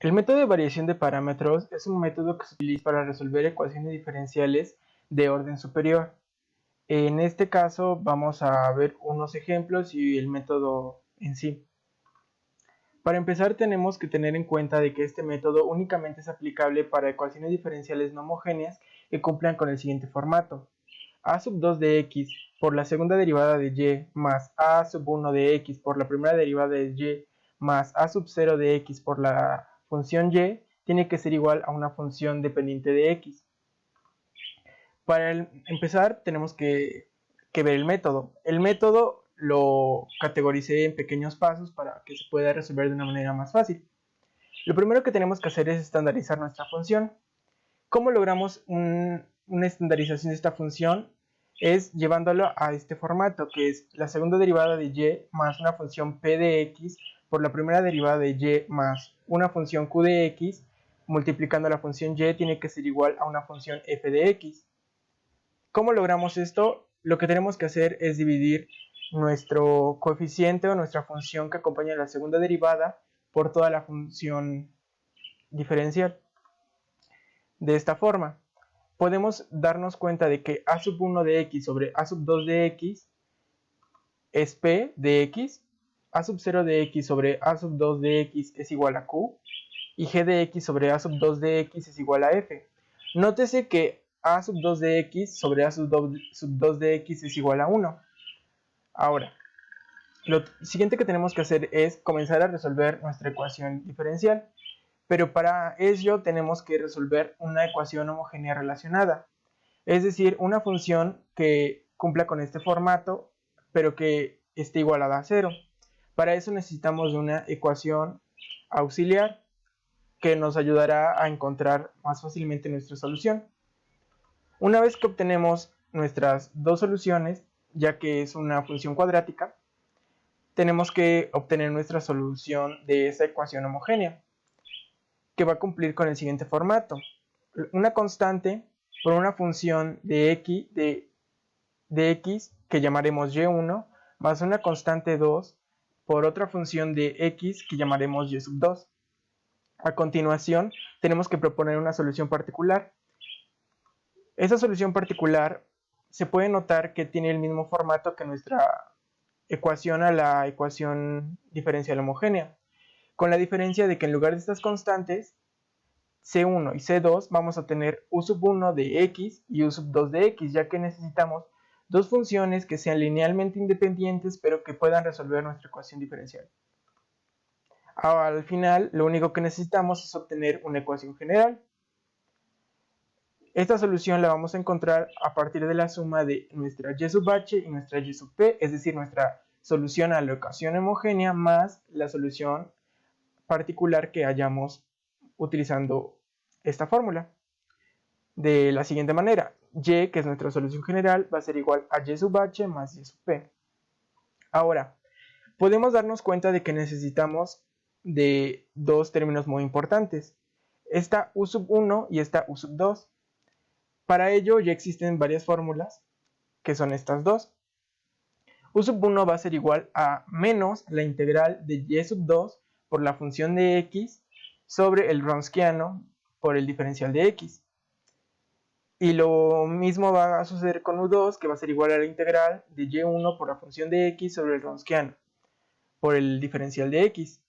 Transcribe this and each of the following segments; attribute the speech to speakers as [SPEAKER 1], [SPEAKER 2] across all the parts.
[SPEAKER 1] El método de variación de parámetros es un método que se utiliza para resolver ecuaciones diferenciales de orden superior. En este caso vamos a ver unos ejemplos y el método en sí. Para empezar tenemos que tener en cuenta de que este método únicamente es aplicable para ecuaciones diferenciales no homogéneas que cumplan con el siguiente formato. A sub 2 de x por la segunda derivada de y más a sub 1 de x por la primera derivada de y más a sub 0 de x por la función y tiene que ser igual a una función dependiente de x. Para empezar tenemos que ver el método. El método lo categoricé en pequeños pasos para que se pueda resolver de una manera más fácil. Lo primero que tenemos que hacer es estandarizar nuestra función. ¿Cómo logramos una estandarización de esta función? Es llevándolo a este formato, que es la segunda derivada de y más una función p de x por la primera derivada de y más una función q de x, multiplicando la función y tiene que ser igual a una función f de x. ¿Cómo logramos esto? Lo que tenemos que hacer es dividir nuestro coeficiente o nuestra función que acompaña a la segunda derivada por toda la función diferencial. De esta forma, podemos darnos cuenta de que a sub 1 de x sobre a sub 2 de x es p de x, a sub 0 de x sobre a sub 2 de x es igual a q, y g de x sobre a sub 2 de x es igual a f. Nótese que a sub 2 de x sobre a sub 2 de x es igual a 1. Ahora, lo siguiente que tenemos que hacer es comenzar a resolver nuestra ecuación diferencial. Pero para ello tenemos que resolver una ecuación homogénea relacionada. Es decir, una función que cumpla con este formato, pero que esté igualada a 0. Para eso necesitamos de una ecuación auxiliar que nos ayudará a encontrar más fácilmente nuestra solución. Una vez que obtenemos nuestras dos soluciones, ya que es una función cuadrática, tenemos que obtener nuestra solución de esa ecuación homogénea, que va a cumplir con el siguiente formato. Una constante por una función de x que llamaremos y1 más una constante 2 por otra función de x que llamaremos y sub 2. A continuación tenemos que proponer una solución particular. Esa solución particular se puede notar que tiene el mismo formato que nuestra ecuación a la ecuación diferencial homogénea, con la diferencia de que en lugar de estas constantes C1 y C2 vamos a tener U sub 1 de x y U sub 2 de x, ya que necesitamos dos funciones que sean linealmente independientes pero que puedan resolver nuestra ecuación diferencial. Al final, lo único que necesitamos es obtener una ecuación general. Esta solución la vamos a encontrar a partir de la suma de nuestra y sub h y nuestra y sub p, es decir, nuestra solución a la ecuación homogénea más la solución particular que hayamos utilizando esta fórmula. De la siguiente manera, y, que es nuestra solución general, va a ser igual a y sub h más y sub p. Ahora, podemos darnos cuenta de que necesitamos de dos términos muy importantes, esta u sub 1 y esta u sub 2. Para ello ya existen varias fórmulas, que son estas dos. U sub 1 va a ser igual a menos la integral de y sub 2 por la función de x sobre el Wronskiano por el diferencial de x. Y lo mismo va a suceder con U2, que va a ser igual a la integral de y1 por la función de x sobre el Wronskiano por el diferencial de x.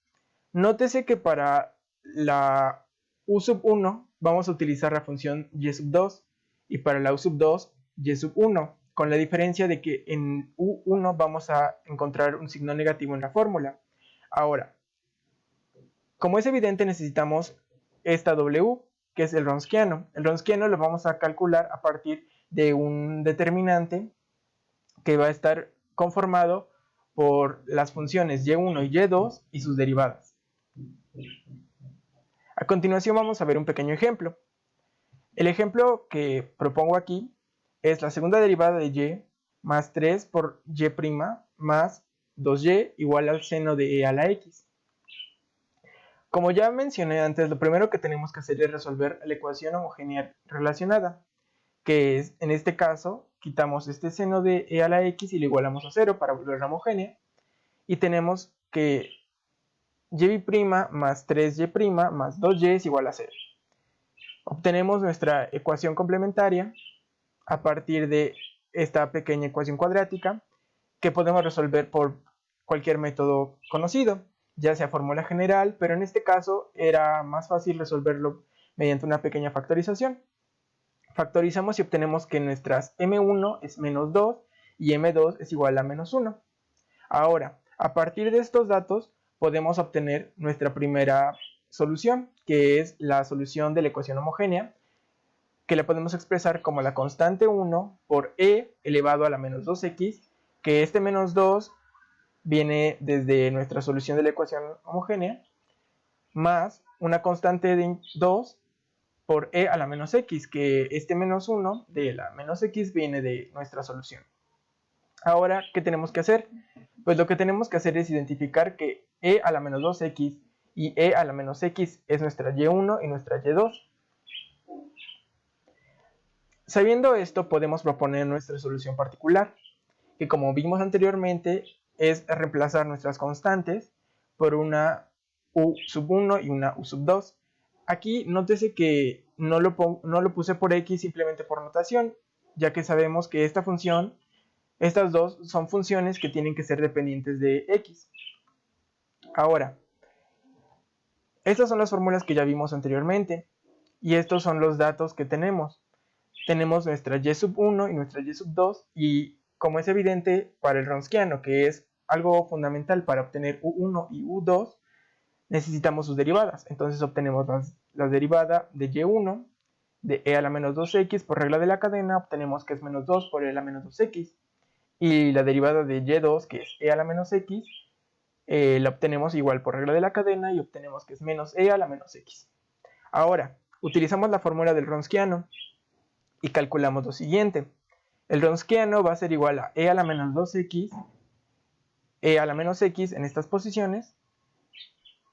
[SPEAKER 1] Nótese que para la U sub 1 vamos a utilizar la función y sub 2 y para la U sub 2 y sub 1, con la diferencia de que en U1 vamos a encontrar un signo negativo en la fórmula. Ahora, como es evidente, necesitamos esta W, que es el Wronskiano. El Wronskiano lo vamos a calcular a partir de un determinante que va a estar conformado por las funciones y1 y y2 y sus derivadas. A continuación vamos a ver un pequeño ejemplo. El ejemplo que propongo aquí es la segunda derivada de y más 3 por y' más 2y igual al seno de e a la x. Como ya mencioné antes, lo primero que tenemos que hacer es resolver la ecuación homogénea relacionada, que es, en este caso, quitamos este seno de e a la x y lo igualamos a 0 para volverla homogénea, y tenemos que y' más 3y' más 2y es igual a 0. Obtenemos nuestra ecuación complementaria a partir de esta pequeña ecuación cuadrática que podemos resolver por cualquier método conocido, ya sea fórmula general, pero en este caso era más fácil resolverlo mediante una pequeña factorización. Factorizamos y obtenemos que nuestras m1 es menos 2 y m2 es igual a menos 1. Ahora, a partir de estos datos podemos obtener nuestra primera solución, que es la solución de la ecuación homogénea, que la podemos expresar como la constante 1 por e elevado a la menos 2x, que este menos 2 viene desde nuestra solución de la ecuación homogénea, más una constante de 2 por e a la menos x, que este menos 1 de la menos x viene de nuestra solución. Ahora, ¿qué tenemos que hacer? Pues lo que tenemos que hacer es identificar que e a la menos 2x y e a la menos x es nuestra y1 y nuestra y2. Sabiendo esto, podemos proponer nuestra solución particular, que como vimos anteriormente, es reemplazar nuestras constantes por una u sub 1 y una u sub 2. Aquí nótese que no lo puse por x simplemente por notación, ya que sabemos que estas dos son funciones que tienen que ser dependientes de x. Ahora, estas son las fórmulas que ya vimos anteriormente, y estos son los datos que tenemos. Tenemos nuestra y sub 1 y nuestra y sub 2, y como es evidente para el Wronskiano, que es algo fundamental para obtener u1 y u2, necesitamos sus derivadas. Entonces obtenemos la derivada de y1 de e a la menos 2x por regla de la cadena, obtenemos que es menos 2 por e a la menos 2x, y la derivada de y2, que es e a la menos x, la obtenemos igual por regla de la cadena y obtenemos que es menos e a la menos x. Ahora, utilizamos la fórmula del Wronskiano y calculamos lo siguiente. El Wronskiano va a ser igual a e a la menos 2x, e a la menos x en estas posiciones,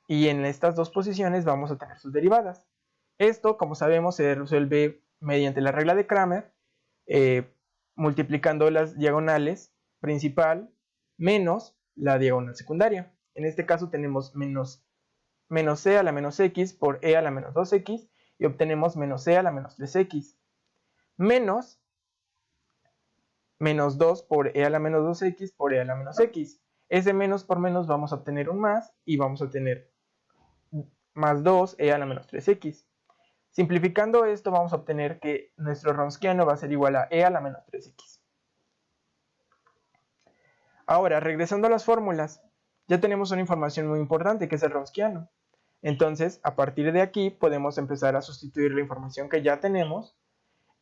[SPEAKER 1] y en estas dos posiciones vamos a tener sus derivadas. Esto, como sabemos, se resuelve mediante la regla de Cramer, multiplicando las diagonales principal menos la diagonal secundaria. En este caso tenemos menos e a la menos x por e a la menos 2x y obtenemos menos e a la menos 3x menos 2 por e a la menos 2x por e a la menos x. Ese menos por menos vamos a obtener un más y vamos a tener más 2 e a la menos 3x. Simplificando esto vamos a obtener que nuestro Wronskiano va a ser igual a e a la menos 3x. Ahora, regresando a las fórmulas, ya tenemos una información muy importante que es el Wronskiano. Entonces, a partir de aquí podemos empezar a sustituir la información que ya tenemos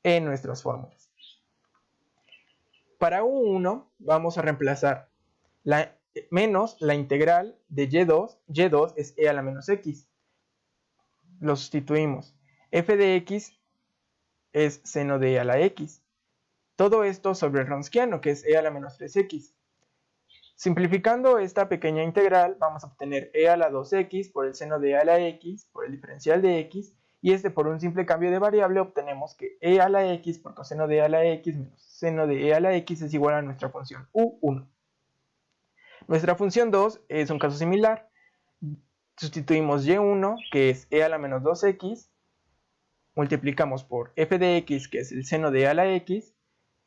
[SPEAKER 1] en nuestras fórmulas. Para u1 vamos a reemplazar menos la integral de y2. Y2 es e a la menos x. Lo sustituimos. F de x es seno de e a la x. Todo esto sobre el Wronskiano, que es e a la menos 3x. Simplificando esta pequeña integral, vamos a obtener e a la 2x por el seno de e a la x por el diferencial de x, y por un simple cambio de variable obtenemos que e a la x por coseno de e a la x menos seno de e a la x es igual a nuestra función u1. Nuestra función 2 es un caso similar. Sustituimos y1, que es e a la menos 2x, multiplicamos por f de x, que es el seno de e a la x,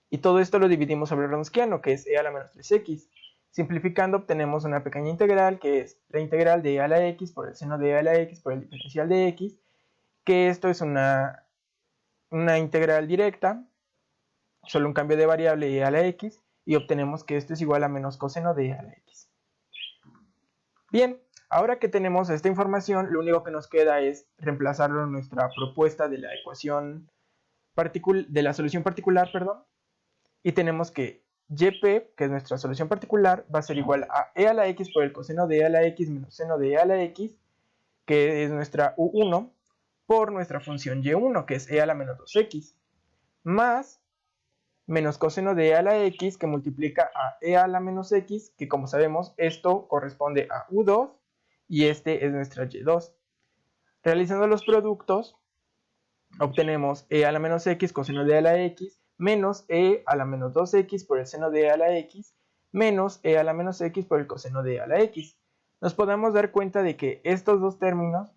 [SPEAKER 1] y todo esto lo dividimos sobre el Wronskiano, que es e a la menos 3x. Simplificando obtenemos una pequeña integral, que es la integral de e a la x por el seno de e a la x por el diferencial de x, que esto es una integral directa, solo un cambio de variable e a la x, y obtenemos que esto es igual a menos coseno de e a la x. Bien, ahora que tenemos esta información, lo único que nos queda es reemplazarlo en nuestra propuesta de la ecuación de la solución particular, y tenemos que yp, que es nuestra solución particular, va a ser igual a e a la x por el coseno de e a la x menos seno de e a la x, que es nuestra u1, por nuestra función y1, que es e a la menos 2x, más menos coseno de e a la x, que multiplica a e a la menos x, que como sabemos esto corresponde a u2, y este es nuestra y2. Realizando los productos, obtenemos e a la menos x coseno de e a la x, menos e a la menos 2x por el seno de e a la x, menos e a la menos x por el coseno de e a la x. nos podemos dar cuenta de que estos dos términos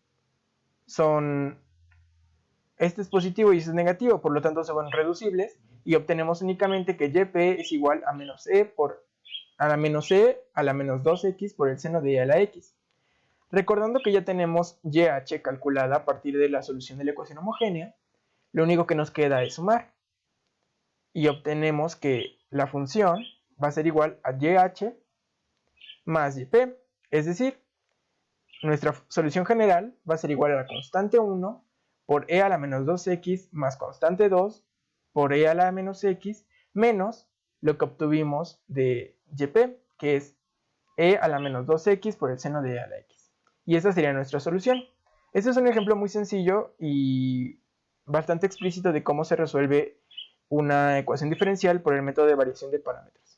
[SPEAKER 1] son, este es positivo y este es negativo, por lo tanto son reducibles y obtenemos únicamente que yp es igual a menos e por a la menos e a la menos 2x por el seno de y a la x. Recordando que ya tenemos YH calculada a partir de la solución de la ecuación homogénea, lo único que nos queda es sumar. Y obtenemos que la función va a ser igual a YH más YP. Es decir, nuestra solución general va a ser igual a la constante 1 por e a la menos 2x más constante 2 por e a la menos x menos lo que obtuvimos de YP, que es e a la menos 2x por el seno de e a la x. Y esa sería nuestra solución. Este es un ejemplo muy sencillo y bastante explícito de cómo se resuelve una ecuación diferencial por el método de variación de parámetros.